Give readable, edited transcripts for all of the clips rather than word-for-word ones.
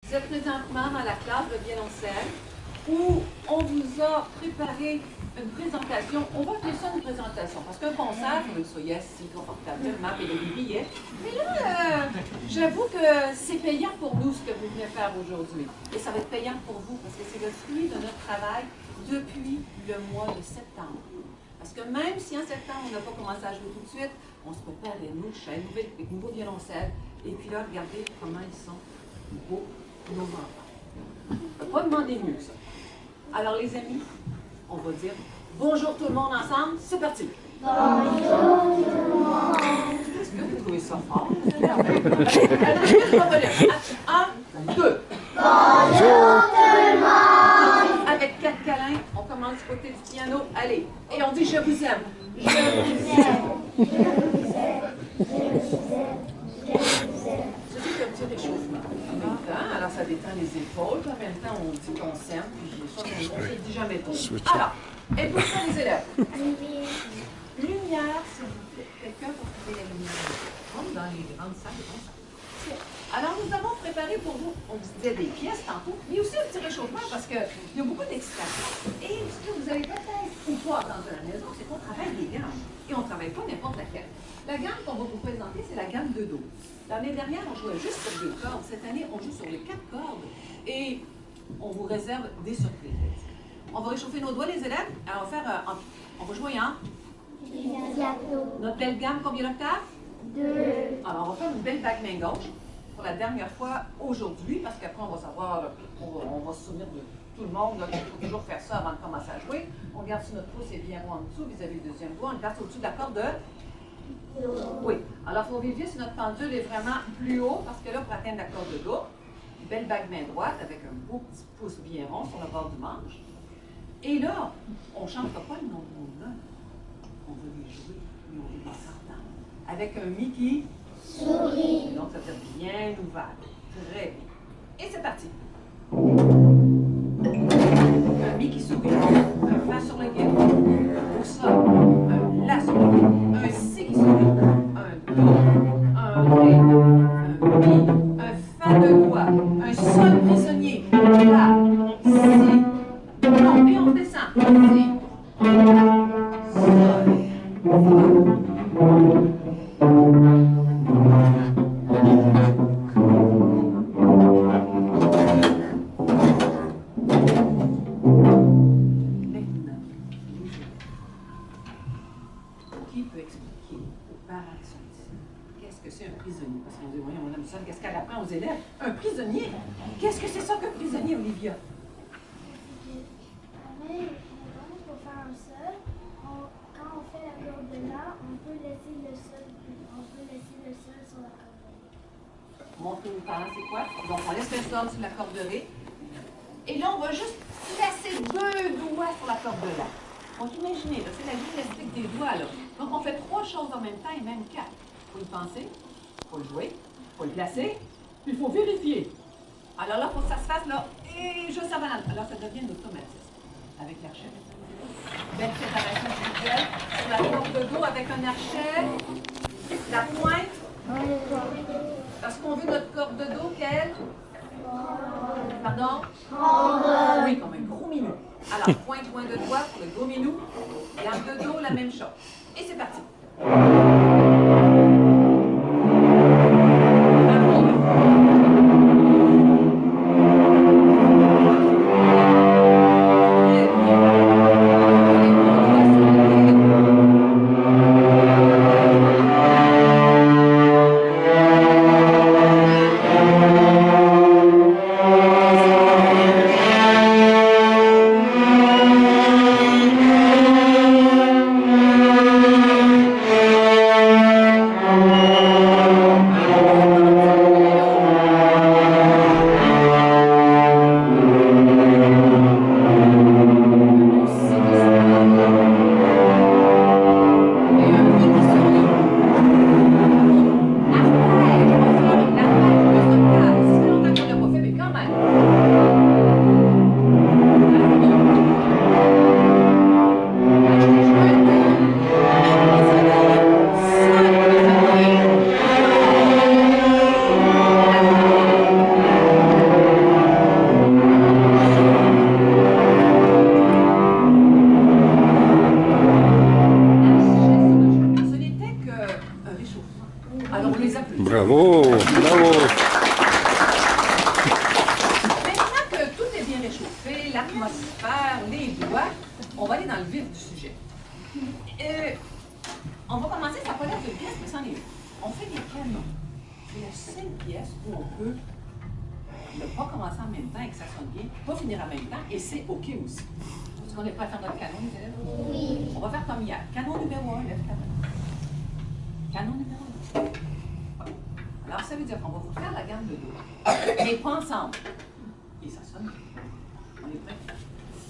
Vous êtes présentement dans la classe de violoncelle où on vous a préparé une présentation. On va appeler ça une présentation parce qu'un concert, vous le soyez assis confortablement et le billet. Mais là, j'avoue que c'est payant pour nous ce que vous venez faire aujourd'hui. Et ça va être payant pour vous parce que c'est le fruit de notre travail depuis le mois de septembre. Parce que même si en septembre, on n'a pas commencé à jouer tout de suite, on se prépare les mouches, les nouveaux violoncelles. Et puis là, regardez comment ils sont beaux, nos enfants. On ne peut pas demander mieux que ça. Alors les amis, on va dire bonjour tout le monde ensemble, c'est parti. Bonjour tout le monde. Est-ce que vous trouvez ça fort? Un, deux. Bonjour tout le monde. Avec 4 câlins, on commence du côté du piano. Allez, et on dit je vous aime. Je vous aime. Je vous aime. Je vous aime. Je vous aime. C'est un petit réchauffement. En même temps, alors ça détend les épaules, puis en même temps on dit qu'on s'aime, puis ça, on ne se dit jamais trop. Alors, êtes-vous prêts les élèves? Lumière, s'il vous plaît. Quelqu'un pour trouver la lumière. Comme dans les grandes salles de concert. Alors, nous avons préparé pour vous, on vous disait des pièces tantôt, mais aussi un petit réchauffement parce qu'il y a beaucoup d'excitation. Et ce que vous avez peut-être ou pas entendu à la maison, c'est qu'on travaille des gammes. Et on ne travaille pas n'importe laquelle. La gamme qu'on va vous présenter, c'est la gamme de Do. L'année dernière, on jouait juste sur 2 cordes. Cette année, on joue sur les 4 cordes. Et on vous réserve des surprises. On va réchauffer nos doigts, les élèves. Alors, on va faire, on va jouer en notre belle gamme, combien d'octaves? 2. Alors, on va faire une belle bague main gauche pour la dernière fois aujourd'hui, parce qu'après, on va savoir, on va se souvenir de tout le monde, qu'il faut toujours faire ça avant de commencer à jouer. On garde sur notre pouce et bien en dessous, vis-à-vis du deuxième doigt. On le garde au-dessus de la corde de... Oui. Alors, il faut vérifier si notre pendule est vraiment plus haut, parce que là, pour atteindre la corde de Do, une belle bague main droite avec un beau petit pouce bien rond sur le bord du manche. Et là, on ne chantera pas le nom de nos notes. On va les jouer, mais on va les entendre. Avec un mi qui Souris. donc, ça veut dire bien ouvert. Très bien. Et c'est parti. Un mi qui sourit, un fa sur le guet, au sol, un la sur le guet, un si qui sourit, un do, un ré, un mi, un fa de doigt, un sol prisonnier, la, si, non, et on descend, si, sol, fa. Qui peut expliquer aux parents qui sont ici qu'est-ce que c'est un prisonnier? Parce qu'on dit, voyons, on aime ça, qu'est-ce qu'elle apprend aux élèves? Un prisonnier? Qu'est-ce que c'est ça qu'un prisonnier, Olivia? Pour faire un sol, quand on fait la corde de là, on peut laisser le sol sur la corde de ré. Montrez aux parents, c'est quoi? Donc, on laisse le sol sur la corde de ré. Et là, on va juste placer 2 doigts sur la corde de la. Donc, imaginez, c'est la gymnastique des doigts, là. Donc, on fait 3 choses en même temps et même 4. Il faut y penser, il faut le jouer, il faut le placer, puis il faut vérifier. Alors là, il faut que ça se fasse, là, et juste avant. Alors, ça devient un automatisme. Avec l'archet. Belle préparation visuelle sur la corde de Do avec un archet. La pointe. Parce qu'on veut notre corde de Do, quelle? Pardon? Oui, comme un gros minou. Alors, point de doigt pour le gros minou. Gamme de Do, la même chose. Et c'est parti. l'atmosphère, les doigts, on va aller dans le vif du sujet. On va commencer, ça n'a pas l'air d'une pièce, mais c'en est une. On fait des canons. C'est la seule pièce où on peut ne pas commencer en même temps et que ça sonne bien, pas finir en même temps, et c'est OK aussi. Est-ce qu'on est prêt à faire notre canon, les élèves? Oui. On va faire comme hier. Canon numéro 1, lève ta main. Canon numéro 1. Alors, ça veut dire qu'on va vous faire la gamme de Do, mais pas ensemble. Et ça sonne. On est prêt?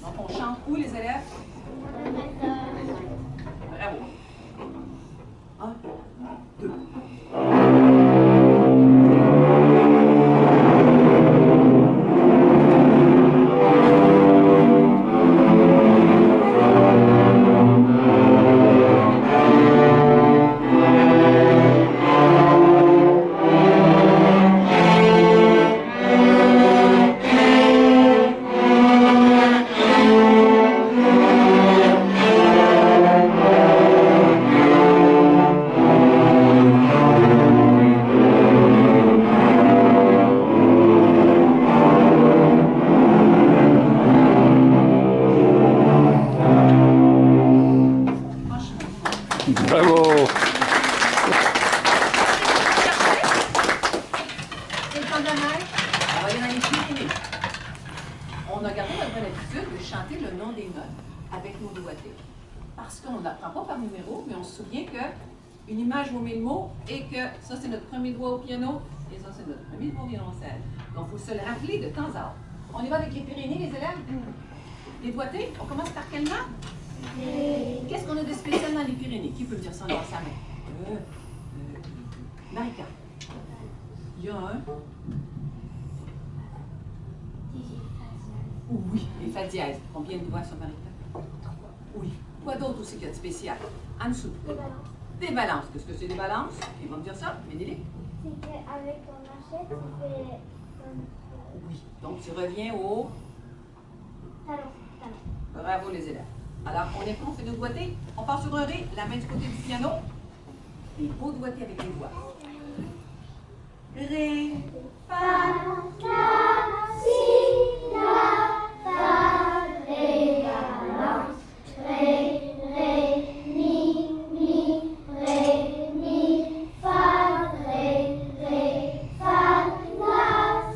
Donc, on chante où, les élèves? Bravo. 1, 2. Ça, c'est notre premier doigt au piano et ça, c'est notre premier doigt au violoncelle. Donc, il faut se le rappeler de temps à autre. On y va avec les Pyrénées, les élèves? Les doigtés, on commence par quelle main? Qu'est-ce qu'on a de spécial dans les Pyrénées? Qui peut me dire ça dans sa main? Marika. Il y a un... Oui, les fa dièse. Combien de doigts sur Marika? 3. Oui. Quoi d'autre aussi qu'il y a de spécial? En dessous. Des balances. Qu'est-ce que c'est des balances? Ils vont me dire ça, Ménélique? C'est qu'avec ton machette, tu fais comme... Oui. Donc, tu reviens au... Talon. Bravo, les élèves. Alors, on est prêt, on fait nos doigtés. On part sur un ré, la main du côté du piano. Les beaux doigtés avec les doigts. Ré, fa, La, si, la, fa, ré, balance, ré, mi, ré, mi, fa, ré, fa, la,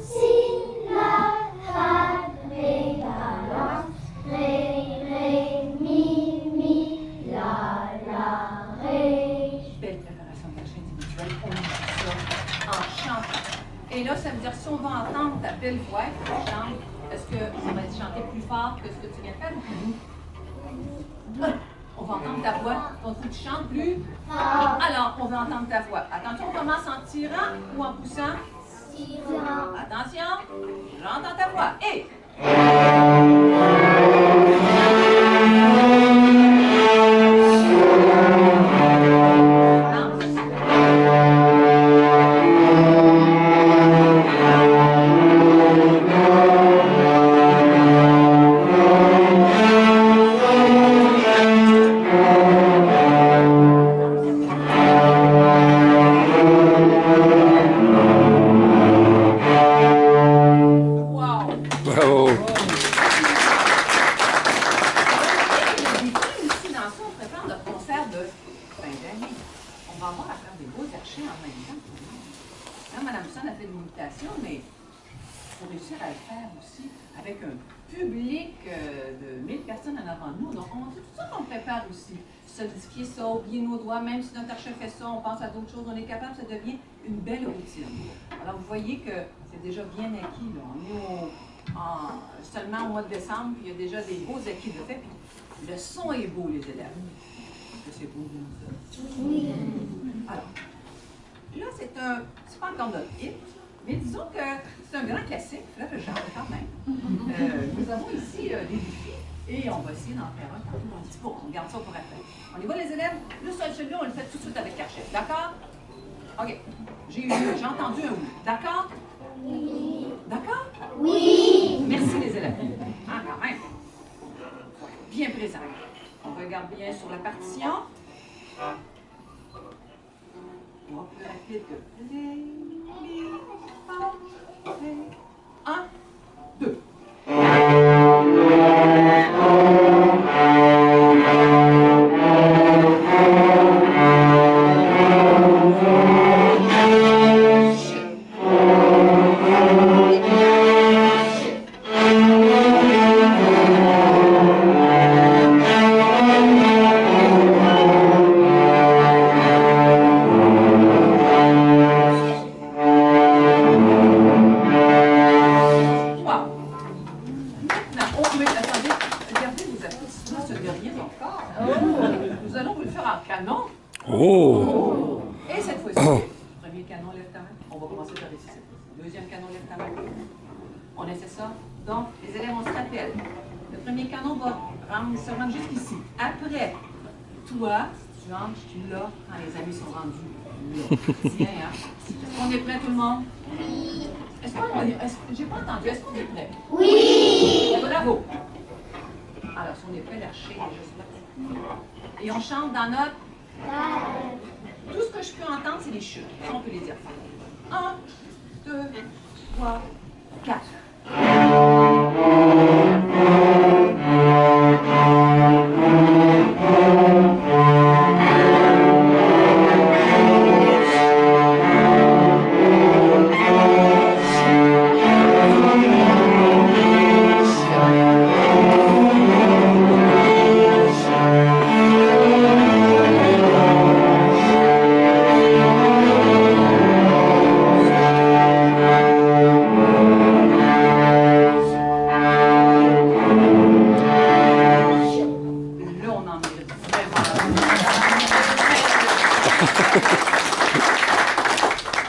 si, la, fa, ré, balance, ré, mi, la, ré. belle préparation de marche individuelle. On dit ça en chantant. Et là, ça veut dire si on va entendre ta belle voix que tu chantes, est-ce que ça va être chanté plus fort que ce que tu viens de faire ou plus doux? On va entendre ta voix. Donc, tu chantes plus fort. Alors, on va entendre ta voix. Attention, on commence en tirant ou en poussant? Tirant. Attention, j'entends ta voix. Et... Même si notre archef fait ça, on pense à d'autres choses, on est capable, ça devient une belle routine. Alors, vous voyez que c'est déjà bien acquis. Là. On est seulement au mois de décembre, puis il y a déjà des beaux acquis de fait, puis le son est beau, les élèves. Est-ce que c'est beau, ça? Oui. Alors, là, c'est pas encore notre hit, mais disons que c'est un grand classique, là, le genre, quand même. Nous avons ici des défis. Et on va essayer d'en faire un tantôt. On dit pas, on garde ça pour après. On y va, les élèves? Le seul celui-là, on le fait tout de suite avec Karchef. D'accord? OK. J'ai entendu un oui. D'accord? Oui. D'accord? Oui. Merci, les élèves. Ah, quand même. Bien présent. On regarde bien sur la partition. On va plus rapide que... Ré, mi, fa, ré. 1, 2. Oh! Et cette fois-ci, premier canon, lève ta main. On va commencer par ici cette fois-ci. Deuxième canon, lève ta main. On essaie ça. Donc, les élèves, on se rappelle. Le premier canon va se rendre jusqu'ici. Après, toi, tu entres, tu l'as quand les amis sont rendus là. Tiens, hein? Est-ce qu'on est prêt, tout le monde? Est-ce qu'on j'ai pas entendu, est-ce qu'on est prêt? Oui! Bravo! Alors, si on est prêt, l'archer est juste là. Et on chante dans notre... Tout ce que je peux entendre, c'est les chutes. On peut les dire. 1, 2, 3, 4.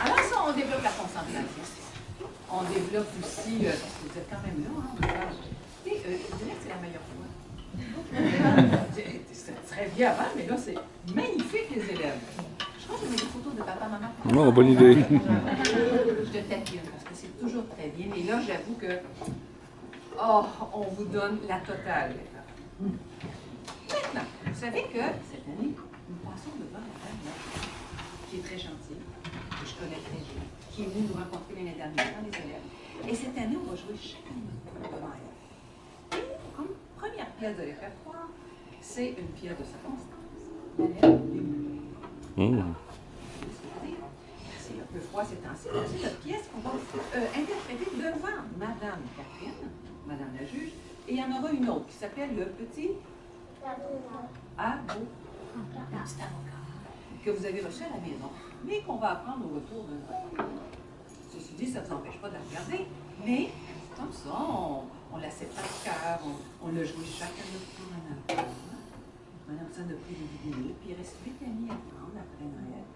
Alors ça, on développe la concentration. On développe aussi, parce que vous êtes quand même là, hein, je dirais que c'est la meilleure fois. C'est très bien avant, mais là, c'est magnifique, les élèves. Je crois que je mets des photos de papa, maman. Non, bonne idée. Je te taquine, parce que c'est toujours très bien. Mais là, j'avoue que, on vous donne la totale. Maintenant, vous savez que cette année, nous passons devant la femme qui est très gentille, que je connais très bien, qui est venue nous rencontrer l'année dernière, les élèves. Et cette année, on va jouer chacun devant elle. Et comme première pièce de répertoire, c'est une pièce de circonstance. La lettre D. Alors, c'est un peu froid ces temps-ci. C'est notre pièce qu'on va interpréter devant Madame Catherine, Madame la juge, et il y en aura une autre qui s'appelle le petit avocat, que vous avez reçu à la maison, mais qu'on va apprendre au retour de Noël. Ceci dit, ça ne vous empêche pas de la regarder, mais comme ça, on la sait par cœur, on l'a joué chacun de notre tour en avant. Madame ça a pris des vidéos, puis il reste 8 amis à prendre après Noël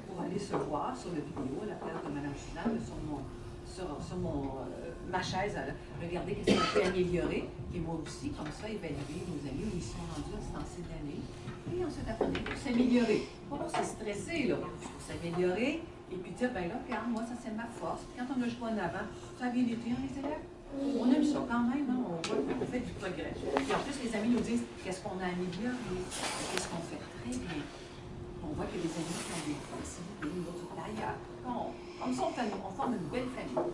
pour aller se voir sur le vidéo à la place de Madame Suzanne sur ma chaise à regarder qu'est-ce qu'on peut améliorer. Et moi aussi, comme ça, évaluer nos amis où ils sont rendus à ce temps-ci d'année. Et ensuite, apprendre pour s'améliorer. Pas pour se stresser, là. Pour s'améliorer. Et puis dire, ben là, regarde, moi, ça c'est ma force. Puis quand on a joué en avant, ça a bien été, hein, les élèves? On aime ça quand même, hein? On voit qu'on fait du progrès. Et en plus, les amis nous disent qu'est-ce qu'on a amélioré, qu'est-ce qu'on fait très bien. On voit que les amis qui ont des facilités, nous autres d'ailleurs. Comme ça, on forme une belle famille.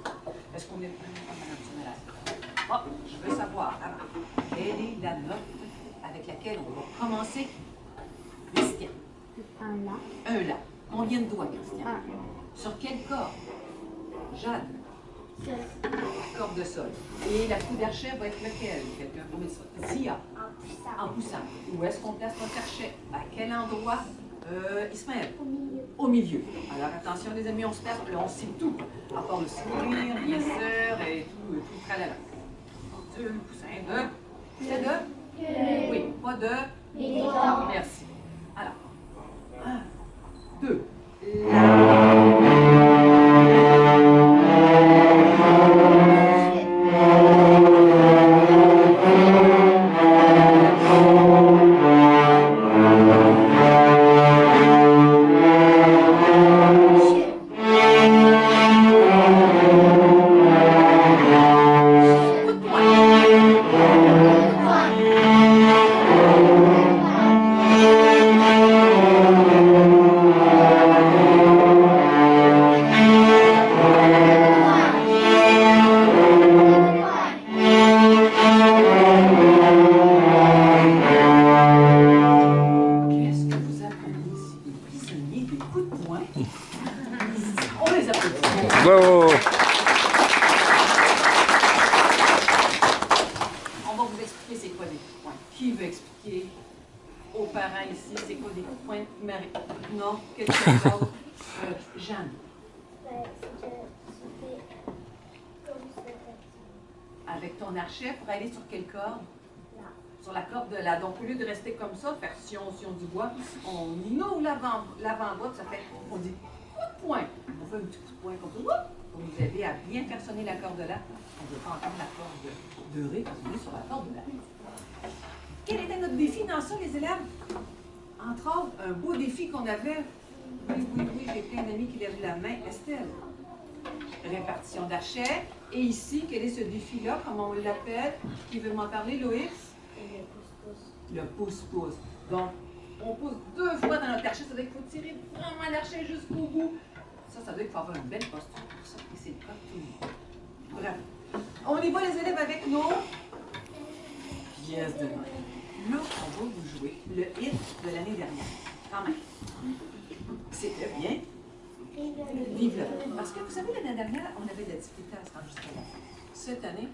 Est-ce qu'on est prêt à Mme Tunnel? Je veux savoir, avant, quelle est la note avec laquelle on va commencer? Christian. Un La. Un La. Combien de doigts, Christian? Sur quelle corde? Jade. La corde de sol. Et la coup d'archet va être lequel? Quelqu'un pour mettre ça? Zia. En poussant. Où est-ce qu'on place notre archet? À quel endroit? Ismaël? Au milieu. Au milieu. Alors attention les amis, on se place, là on sait tout. À part le sourire, bien sûr, et tout le tralala. Un poussin de... C'est de? Oui, pas de... Merci. Alors, 1, 2. Bravo. On va vous expliquer c'est quoi des coups de poing. Qui veut expliquer aux parents ici c'est quoi des coups de poing? Marie? Non? Quelqu'un d'autre? Jeanne? Avec ton archet pour aller sur quelle corde? sur la corde de la. Donc, au lieu de rester comme ça, faire sion du bois, on ouvre l'avant-bras, ça fait, on dit coup de poing. On fait un petit coup de poing comme ça, pour nous aider à bien faire sonner la corde de la. On ne veut pas entendre la corde de ré parce qu'on est sur la corde de la. Quel était notre défi dans ça, les élèves? Entre autres, un beau défi qu'on avait. Oui, j'ai plein d'amis qui lèvent la main. Estelle. Répartition d'archet. Et ici, quel est ce défi-là? Comment on l'appelle? Qui veut m'en parler, Loïs? Le pouce-pouce. Donc, on pousse 2 fois dans notre archet. Ça veut dire qu'il faut tirer vraiment l'archet jusqu'au bout. Ça veut dire qu'il faut avoir une belle posture pour ça. Et c'est le cas de tout le monde. Bravo. On y va, les élèves, avec nos pièces de main. Là, on va vous jouer le hit de l'année dernière. Quand même. C'était bien. Vive le. Parce que vous savez, l'année dernière, on avait de la difficulté à se rendre jusqu'à la fin. Cette année,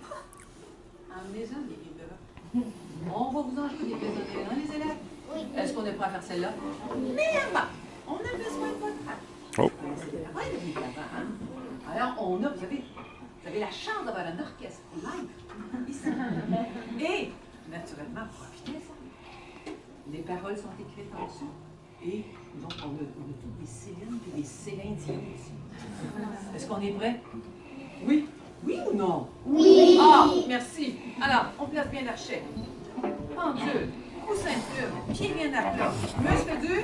emmenez-en des vives de. On va vous en jouer des pièces de nez, hein, les élèves? Oui. Est-ce qu'on est prêt à faire celle-là? Mais on a besoin de votre aide. Oh. Ouais, le vive d'avant, hein? Alors, vous avez la chance d'avoir un orchestre live ici. Et, naturellement, profitez-en. Les paroles sont écrites en dessous. Et donc, on a toutes des Céline et des Céline Dion ici. Est-ce qu'on est prêt? Oui? Oui ou non? Oui! Ah, merci. Alors, on place bien l'archet. Pendule, coussin plume, pied bien à plat. Muscle du?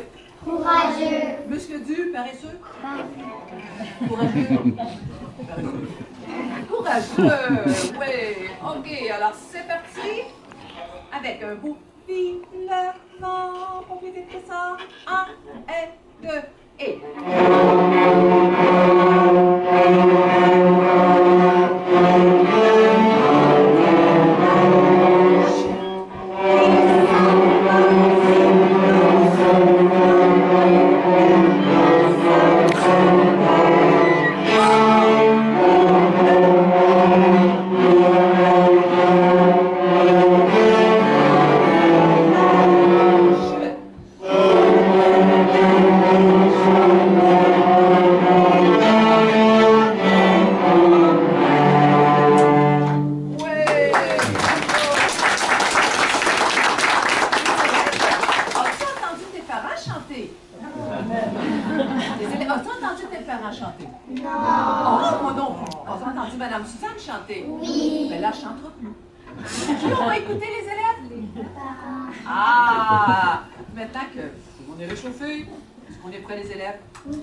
Courageux. Muscle du? Paresseux? Courageux? Paresseux. Courageux! Oui! OK, alors c'est parti. Avec un beau vive le vent, pour plus vite que ça. 1 et 2 et.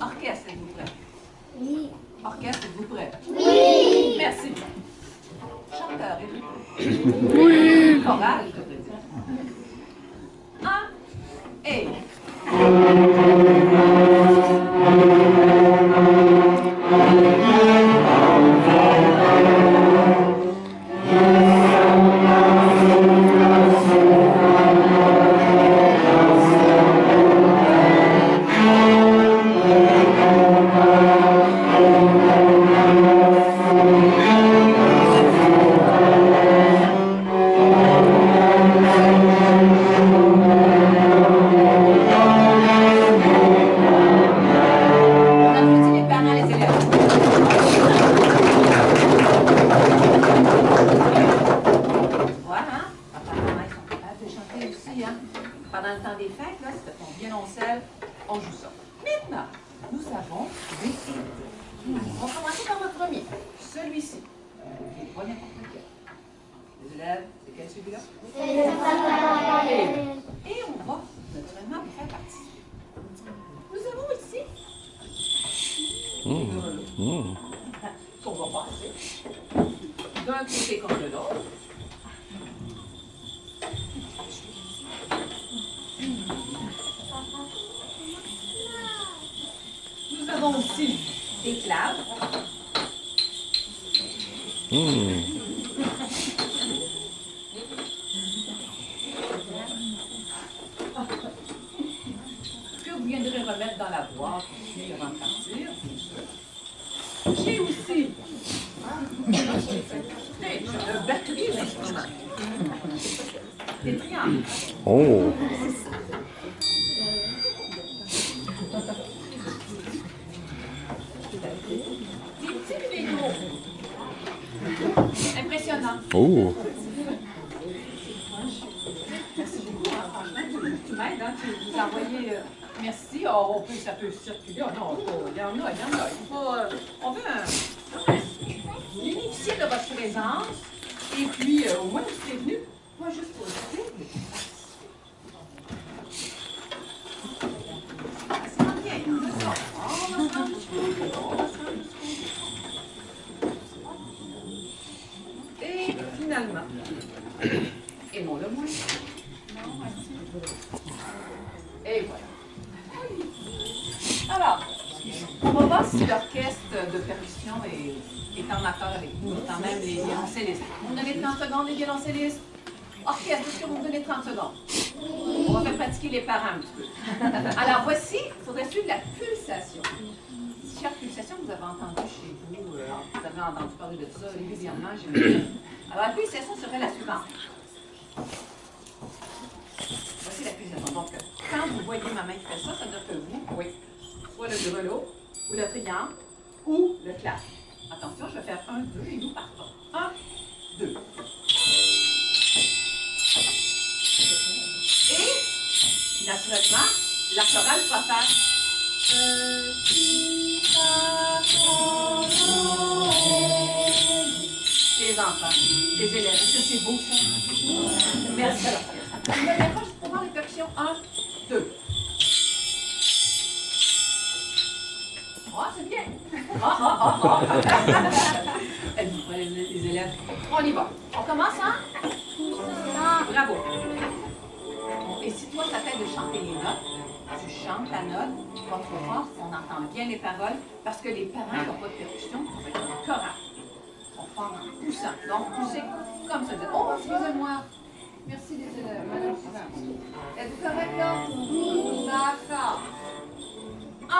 Orchestre, êtes-vous prêts? Oui. Orchestre, êtes-vous prêts? Oui. Merci. Chanteur, êtes-vous prêts? Oui. Chorale, je devrais dire. 1 et. D'un côté comme de l'autre. Nous avons aussi des claves. Que vous viendrez remettre dans la boîte aussi avant de partir. J'ai aussi une batterie d'instruments. Des triangles. Oh! Des petits vélos. Impressionnant. Oh! m'aides, hein, tu vous envoyez. Merci. Oh, ça peut circuler. Oh, non, il y en a. On veut bénéficier de votre présence. Et puis, au moins, vous êtes venu. Moi, juste pour le dire. Ça va bien. On va se rendre jusqu'au bout. Et finalement, aimons-le moins. Et voilà. Alors, on va voir si l'orchestre de percussion est en accord avec nous, quand même les violoncellistes. Vous me donnez 30 secondes, les violoncellistes? Orchestre, est-ce que vous me donnez 30 secondes? On va faire pratiquer les parents un petit peu. Alors voici, il faudrait suivre la pulsation. Chaque pulsation, vous avez entendu chez vous, vous avez entendu parler de ça régulièrement, j'imagine. Alors la pulsation serait la suivante. Voici la pulsation. Donc, quand vous voyez ma main qui fait ça, ça veut dire que vous, oui, soit le grelot, ou le triangle, ou le clap. Attention, je vais faire 1, 2 et nous partons. 1, 2. Et, naturellement, la chorale va faire les enfants, les élèves. Est-ce que c'est beau ça? Merci à l'orchestre. Je me décroche pour voir les percussions. 1, 2. Oh, c'est bien. Êtes-vous prêts, les élèves? On y va. On commence, hein? Bravo. Et si toi, ça fait de chanter les notes, tu chantes la note, pas trop fort, on entend bien les paroles, parce que les parents qui n'ont pas de percussion, ça va être chorale. On part en poussant. Donc, poussez comme ça. Oh, excusez-moi. Merci les élèves. Madame, êtes-vous correct là? D'accord. 1,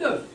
2.